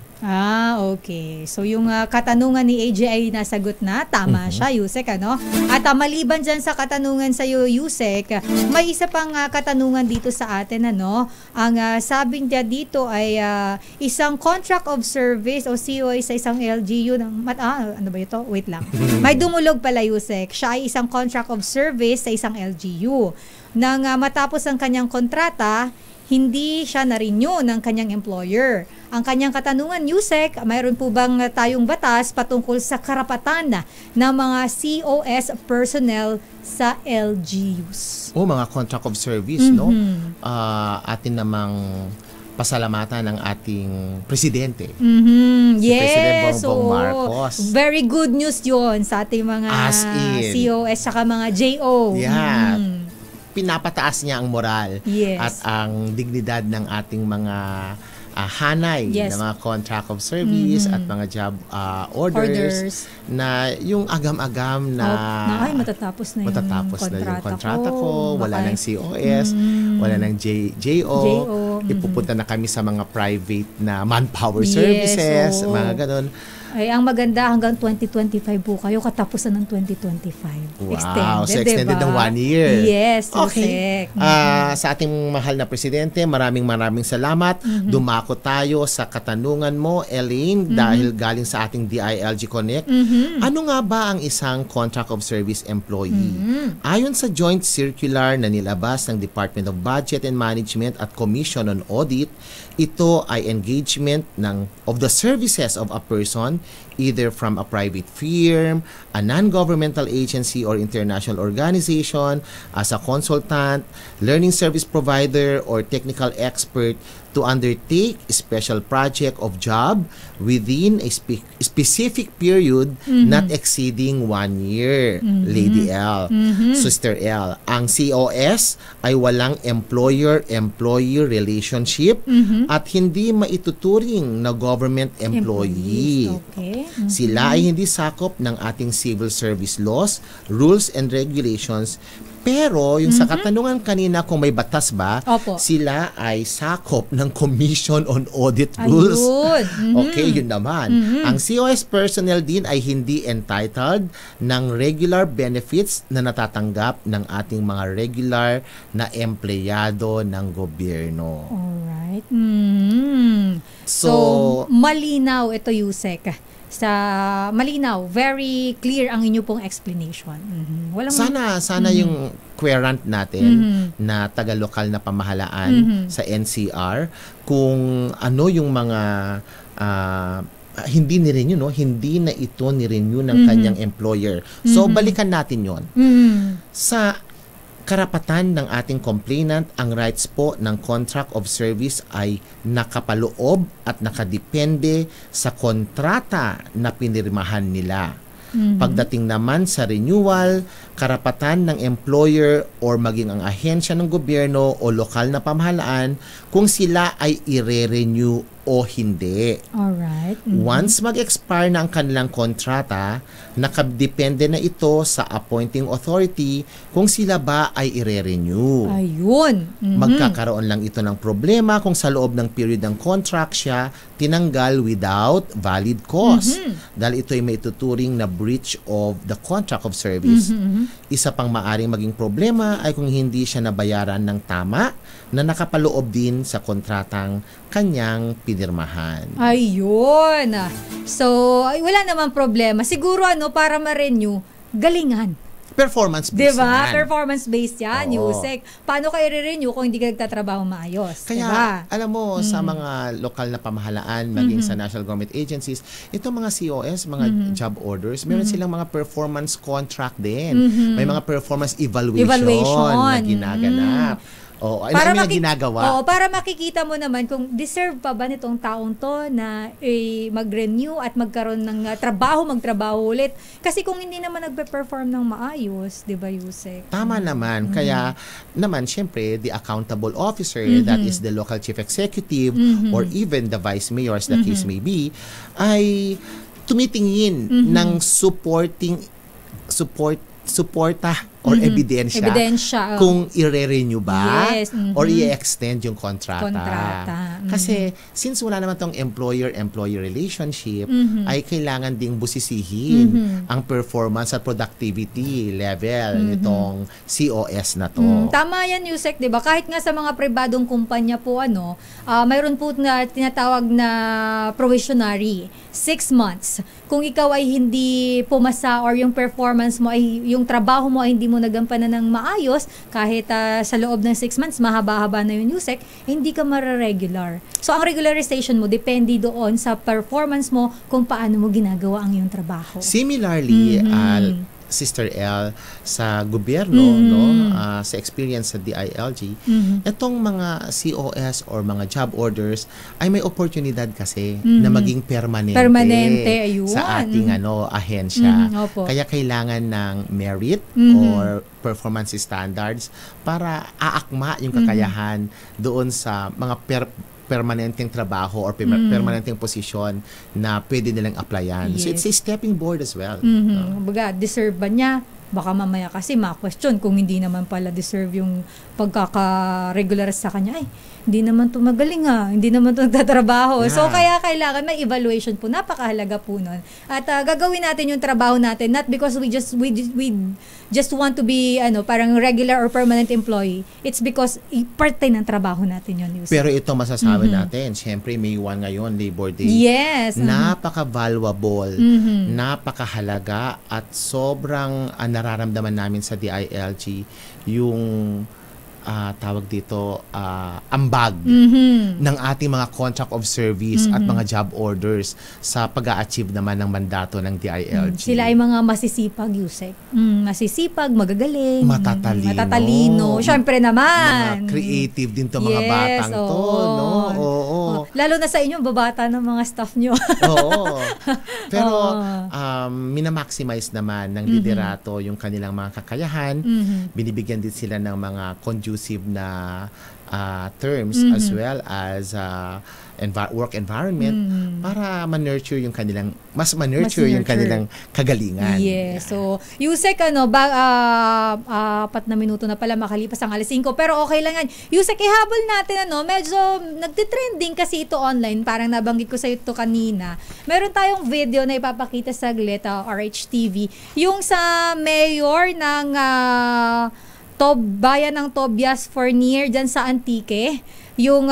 Okay. So yung katanungan ni AJ ay nasagot na. Tama siya, Yusek, ano? At maliban dyan sa katanungan sa iyo, Yusek, may isa pang katanungan dito sa atin, ano? Ang sabi niya dito ay isang contract of service o COA sa isang LGU ng ano ba ito? Wait lang. May dumulog pala, Yusek. Siya ay isang contract of service sa isang LGU. Nang matapos ang kanyang kontrata, hindi siya na-renew ng kanyang employer. Ang kanyang katanungan, Yusek, mayroon po bang tayong batas patungkol sa karapatan ng mga COS personnel sa LGUs? Mga contract of service, no? Atin namang pasalamatan ng ating presidente. Si President Bongbong Marcos. Very good news yun sa ating mga COS saka mga JO. Yeah. Pinapataas niya ang moral Yes. at ang dignidad ng ating mga hanay Yes. ng mga contract of service at mga job orders na yung agam-agam na ay, matatapos na yung kontrata ko, wala ng COS, wala ng JO, ipupunta na kami sa mga private na manpower services, mga ganon. Ay, ang maganda hanggang 2025 po kayo, katapusan ng 2025. Wow, so extended diba? ng 1 year. Yes, okay. Sa ating mahal na presidente, maraming salamat. Dumako tayo sa katanungan mo, Elaine, dahil galing sa ating DILG Connect. Ano nga ba ang isang contract of service employee? Ayon sa joint circular na nilabas ng Department of Budget and Management at Commission on Audit, ito ay engagement of the services of a person either from a private firm, a non-governmental agency or international organization, as a consultant, learning service provider, or technical expert to undertake a special project of job within a specific period not exceeding 1 year, Lady L. Sister L. Ang COS ay walang employer-employee relationship at hindi maituturing na government employee. Okay. Sila ay hindi sakop ng ating civil service laws, rules and regulations. Pero yung sa katanungan kanina kung may batas ba, sila ay sakop ng Commission on Audit Rules. Okay, yun naman. Ang COS personnel din ay hindi entitled ng regular benefits na natatanggap ng ating mga regular na empleyado ng gobyerno. Alright. So, malinaw ito, Yusek. Malinaw, very clear ang inyo pong explanation. Sana yung querent natin na taga-lokal na pamahalaan sa NCR kung ano yung mga hindi ni-renew, no? Hindi na ito ni-renew ng kanyang employer. So balikan natin 'yon. Sa karapatan ng ating complainant, ang rights po ng contract of service ay nakapaloob at nakadepende sa kontrata na pinirmahan nila. Pagdating naman sa renewal, karapatan ng employer or maging ang ahensya ng gobyerno o lokal na pamahalaan kung sila ay i-renew o hindi. Alright. Once mag-expire na ang kanilang kontrata, nakadepende na ito sa appointing authority kung sila ba ay i-renew. Ayun. Magkakaroon lang ito ng problema kung sa loob ng period ng contract siya tinanggal without valid cause. Dahil ito ay may tuturing na breach of the contract of service. Isa pang maaring maging problema ay kung hindi siya nabayaran ng tama na nakapaloob din sa kontratang kanyang pinirmahan. Ayun. So, wala namang problema. Siguro para ma-renew, galingan. Performance-based diba? yan. Performance-based yan, Yusek. Paano ka i-renew kung hindi ka nagtatrabaho maayos? Kaya, diba? alam mo, sa mga lokal na pamahalaan, maging sa national government agencies, itong mga COS, mga job orders, meron silang mga performance contract din. May mga performance evaluation na ginaganap. Para ginagawa. Para makikita mo naman kung deserve pa ba nitong taong to na mag-renew at magkaroon ng magtrabaho ulit. Kasi kung hindi naman nagpe-perform ng maayos, di ba, Yusek? Tama naman. Kaya naman, syempre, the accountable officer, that is the local chief executive or even the vice mayor, as the case may be, ay tumitingin ng suporta or ebidensya Ebidensya, kung i-renew ba Yes, or i-extend yung kontrata. Kontrata. Kasi since wala naman tong employer-employee relationship, ay kailangan ding busisihin ang performance at productivity level nitong COS na to. Tama yan, Yusek, 'di ba? Kahit nga sa mga pribadong kumpanya po mayroon po na tinatawag na provisionary 6 months. Kung ikaw ay hindi pumasa or yung performance mo ay yung trabaho mo ay hindi mo nagampanan ng maayos, kahit sa loob ng 6 months mahaba-haba na yung Yusek, hindi ka mare-regular. So ang regularization mo depende doon sa performance mo kung paano mo ginagawa ang iyong trabaho. Similarly, Sister L, sa gobyerno, sa experience sa DILG, itong mga COS or mga job orders ay may oportunidad kasi na maging permanente ayun. sa ating ahensya. Kaya kailangan ng merit or performance standards para aakma yung kakayahan doon sa mga permanenteng trabaho or permanenteng posisyon na pwede nilang applyan. Yes. So it's a stepping board as well. Baga, deserve ba niya? Baka mamaya kasi ma-question kung hindi naman pala deserve yung pagkaka-regular sa kanya. Ay, hindi naman to magaling hindi naman to nagtatrabaho. Yeah. So kaya kailangan may evaluation po, napakahalaga po nun. At gagawin natin yung trabaho natin, not because we just want to be parang regular or permanent employee. It's because parte ng trabaho natin yun. Pero ito masasabi natin, syempre May 1 ngayon, Labor Day. Yes. Napaka-valuable, napakahalaga at sobrang nararamdaman namin sa DILG yung tawag dito ambag ng ating mga contract of service at mga job orders sa pag-a-achieve naman ng mandato ng DILG. Sila ay mga masisipag, Yusek. Masisipag, magagaling, matatalino. Syempre naman. Mga creative din to mga batang to, no? Oo. Lalo na sa inyo, babata ng mga staff nyo. Oo. Pero minamaximize naman ng liderato yung kanilang mga kakayahan. Binibigyan din sila ng mga conducive na terms as well as work environment para ma-nurture yung kanilang yung kanilang kagalingan. Yes. So, Yusek, 4 na minuto na pala makalipas ang 5:00, pero okay lang yan. Yusek, ihabol natin medyo nagtitrending kasi ito online, parang nabanggit ko sa ito kanina. Meron tayong video na ipapakita saglit, RHTV, yung sa mayor ng bayan ng Tobias Fournier dyan sa Antique. Yung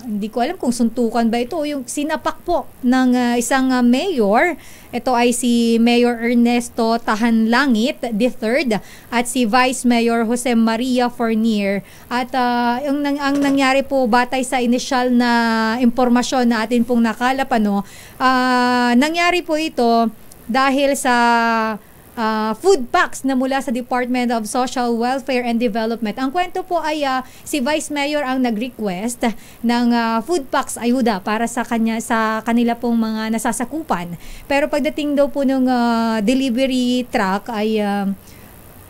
hindi ko alam kung suntukan ba ito, yung sinapak po ng isang mayor. Ito ay si Mayor Ernesto Tahanlangit III at si Vice Mayor Jose Maria Fournier. At ang nangyari po batay sa initial na impormasyon na atin pong nakalap, nangyari po ito dahil sa food packs na mula sa Department of Social Welfare and Development. Ang kwento po ay si Vice Mayor ang nag-request ng food packs ayuda para sa kanila pong mga nasasakupan. Pero pagdating daw po ng delivery truck ay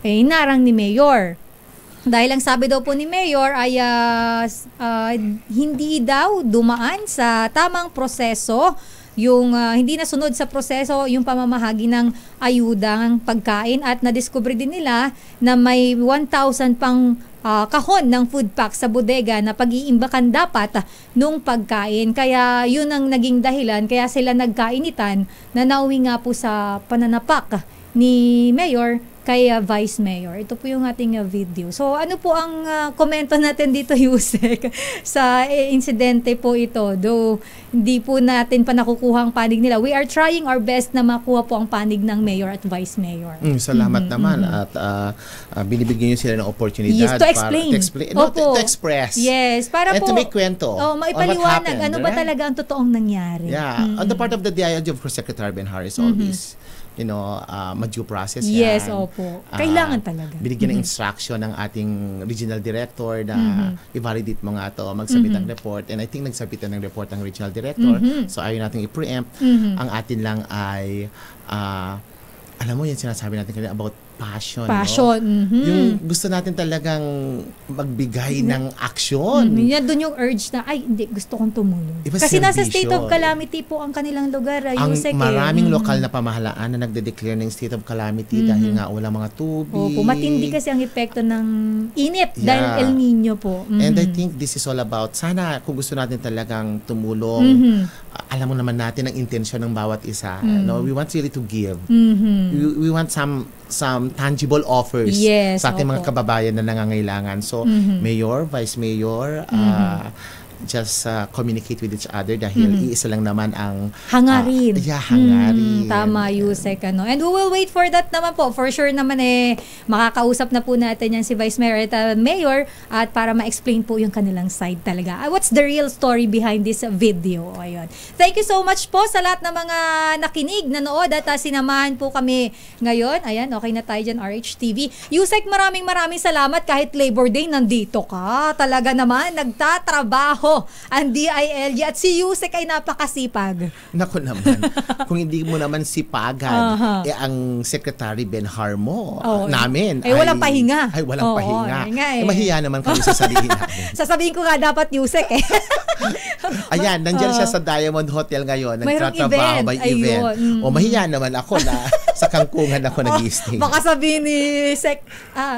narang ni Mayor. Dahil ang sabi daw po ni Mayor ay hindi daw dumaan sa tamang proseso, yung hindi nasunod sa proseso yung pamamahagi ng ayudang pagkain, at nadiskubre din nila na may 1,000 pang kahon ng food pack sa bodega na pag-iimbakan dapat nung pagkain. Kaya yun ang naging dahilan kaya sila nagkainitan na nauwi nga po sa pananapak ni Mayor kay Vice Mayor. Ito po yung ating video. So, ano po ang komento natin dito, Yusek, sa insidente po ito? Though, hindi po natin pa nakukuha ang panig nila. We are trying our best na makuha po ang panig ng Mayor at Vice Mayor. Salamat naman. At binibigyan nyo sila ng oportunidad to explain. To express. Yes. Para and po, to make kwento. Maipaliwanag ano ba talaga ang totoong nangyari. Yeah. On the part of the DILG, of course, Secretary Benhar is always ma-due process yan. Yes, opo. Kailangan talaga. Binigyan ng instruction ng ating regional director na i-validate mo nga to, magsabit ng report. And I think nagsabitan ng report ng regional director. So ayaw natin i-preempt. Ang atin lang ay alam mo yan sinasabi natin kanina about passion. Passion. No? Yung gusto natin talagang magbigay ng aksyon. Yan doon yung urge na, ay, hindi, gusto kong tumulong. Iba Kasi nasa serbisyo. state of calamity po ang kanilang lugar. Ang Yusek, maraming lokal na pamahalaan na nagde-declare ng state of calamity dahil nga walang mga tubig. Opo, matindi kasi ang epekto ng init dahil Yeah. El Nino po. And I think this is all about, sana kung gusto natin talagang tumulong, alam mo naman natin ang intensyon ng bawat isa. No? We want really to give. We want some tangible offers Yes, sa ating mga opo. kababayan na nangangailangan. So, Mayor, Vice Mayor, just communicate with each other dahil iisa lang naman ang Hangarin. hangarin. Tama, Yusek. And we will wait for that naman po. For sure naman makakausap na po natin yan si Vice Mayor at Mayor at para ma-explain po yung kanilang side talaga. What's the real story behind this video? Ayun. Thank you so much po sa lahat ng mga nakinig, nanood at sinamahan po kami ngayon. Ayan, okay na tayo dyan, RHTV. Yusek, maraming salamat kahit Labor Day, nandito ka. Talaga naman, nagtatrabaho ang DILG at si Yusek ay napakasipag. Nako naman, kung hindi mo naman sipagan, ang Secretary Benhar mo, namin, walang pahinga. Ay, walang Oo, pahinga. nga Mahiya naman kami sa sarili namin. Sasabihin ko nga dapat Yusek Ayan, nandiyan siya sa Diamond Hotel ngayon. Mayroong Nagtatrabaho, event. may event. Ayun. O mahiya naman ako na sa kangkungan ako nag-i-stay. Baka sabihin ni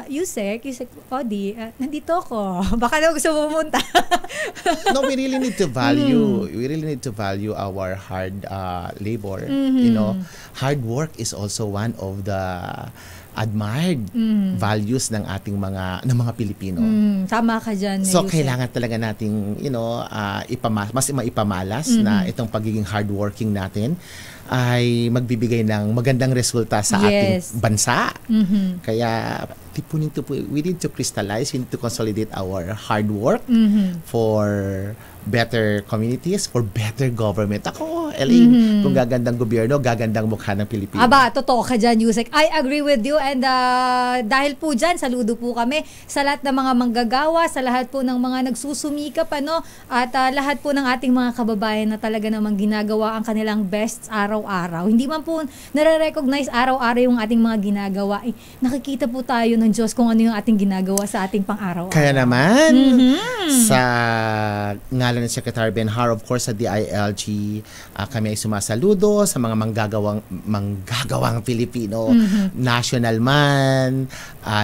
Yusek, Odi, nandito ako. Baka na gusto pumunta. No, we really need to value. We really need to value our hard labor. You know, hard work is also one of the admired values ng ating mga Pilipino. Tama ka dyan. So, Yusek. kailangan talaga nating, mas maipamalas na itong pagiging hardworking natin ay magbibigay ng magandang resulta sa ating bansa. Kaya, we need to crystallize, we need to consolidate our hard work for better communities, for better government. Ako, Elaine, kung gagandang gobyerno, gagandang mukha ng Pilipinas. Aba, totoo ka dyan, Yusek. I agree with you and dahil po dyan, saludo po kami sa lahat ng mga manggagawa, sa lahat po ng mga nagsusumikap, at lahat po ng ating mga kababayan na talaga namang ginagawa ang kanilang best araw-araw. Hindi man po nare-recognize araw-araw yung ating mga ginagawa. Nakikita po tayo ng Diyos kung ano yung ating ginagawa sa ating pang-araw-araw. Kaya naman, sa ngalan ni Secretary Benhar, of course, sa DILG, kami ay sumasaludo sa mga manggagawang Pilipino, national man,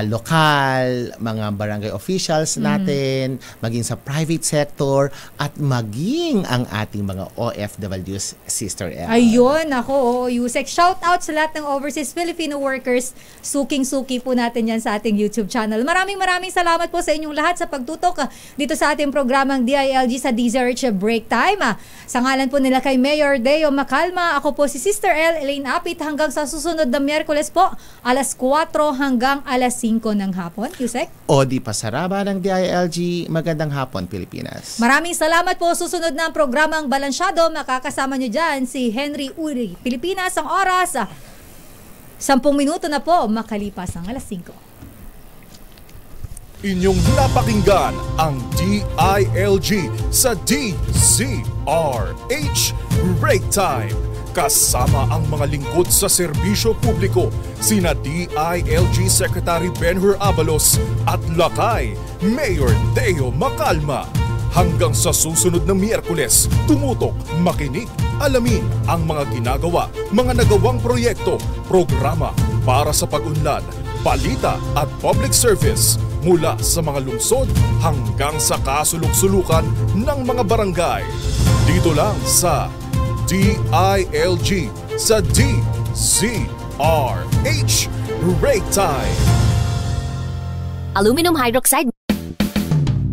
lokal, mga barangay officials natin, maging sa private sector, at maging ang ating mga OFWs, Sister L. Ayun, ako, Yusek. Shout out sa lahat ng overseas Filipino workers. Suking-suki po natin yan sa ating YouTube channel. Maraming salamat po sa inyong lahat sa pagtutok dito sa ating programang DILG sa DZRH Break Time. Sa ngalan po nila kay Mayor Deo Macalma, ako po si Sister L, Elaine Apit, hanggang sa susunod na Miyerkules po, alas 4 hanggang alas 5 ng hapon. Yusek? Odi Pasaraba ng DILG, magandang hapon, Pilipinas. Maraming salamat po. Susunod na ang programang Balansyado. Makakasama nyo dyan si Henry Uri. Pilipinas, ang oras 10 minuto na po makalipas ang alas 5. Inyong napakinggan ang DILG sa DZRH Break Time. Kasama ang mga lingkod sa serbisyo publiko, sina DILG Secretary Benhur Abalos at Lakay Mayor Deo Macalma. Hanggang sa susunod na Miyerkules, tumutok, makinig, alamin ang mga ginagawa, mga nagawang proyekto, programa para sa pag-unlad, balita at public service mula sa mga lungsod hanggang sa kasulok-sulukan ng mga barangay. Dito lang sa DILG sa DZRH Break Time. Aluminum hydroxide